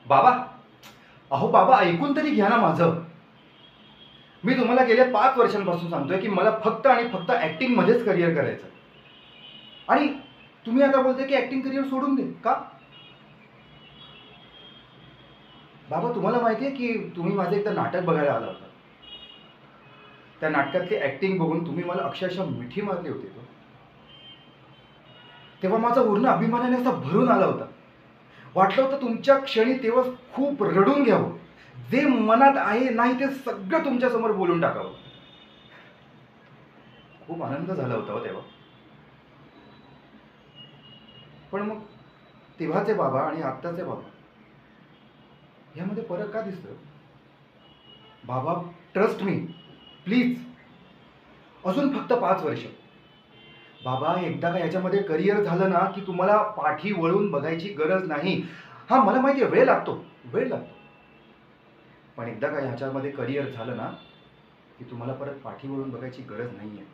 बाबा, अहो बाबा, ऐकून तरी घ्या ना माझं. मी तुम्हाला गेल्या 5 वर्षांपासून सांगतोय की मला फक्त आणि फक्त ॲक्टिंगमध्येच करिअर करायचं. आणि तुम्ही आता बोलताय की ॲक्टिंग करिअर सोडून दे का? बाबा, तुम्हाला माहिती आहे की तुम्ही माझं एकदा नाटक बघायला आला होता. त्या नाटकातली ॲक्टिंग बघून तुम्ही मला अक्षरशः मिठी मारली होती तो. तेव्हा माझा पूर्ण अभिमानाने असा भरून आला होता. वाटलं होतं तुमच्या क्षणी तेव्हा खूप रडून घ्यावं. जे मनात आहे नाही ते सगळं तुमच्यासमोर बोलून टाकावं. खूप आनंद झाला होता हो तेव्हा. पण मग तेव्हाचे बाबा आणि आत्ताचे बाबा यामध्ये फरक का दिसतो? बाबा, ट्रस्ट मी, प्लीज, अजून फक्त 5 वर्ष. बाबा, एकदा का याच्यामध्ये करिअर झालं ना की तुम्हाला पाठी वळून बघायची गरज नाही. हा, मला माहिती आहे, वेळ लागतो. पण एकदा का ह्याच्यामध्ये करिअर झालं ना की तुम्हाला परत पाठी वळून बघायची गरज नाही आहे.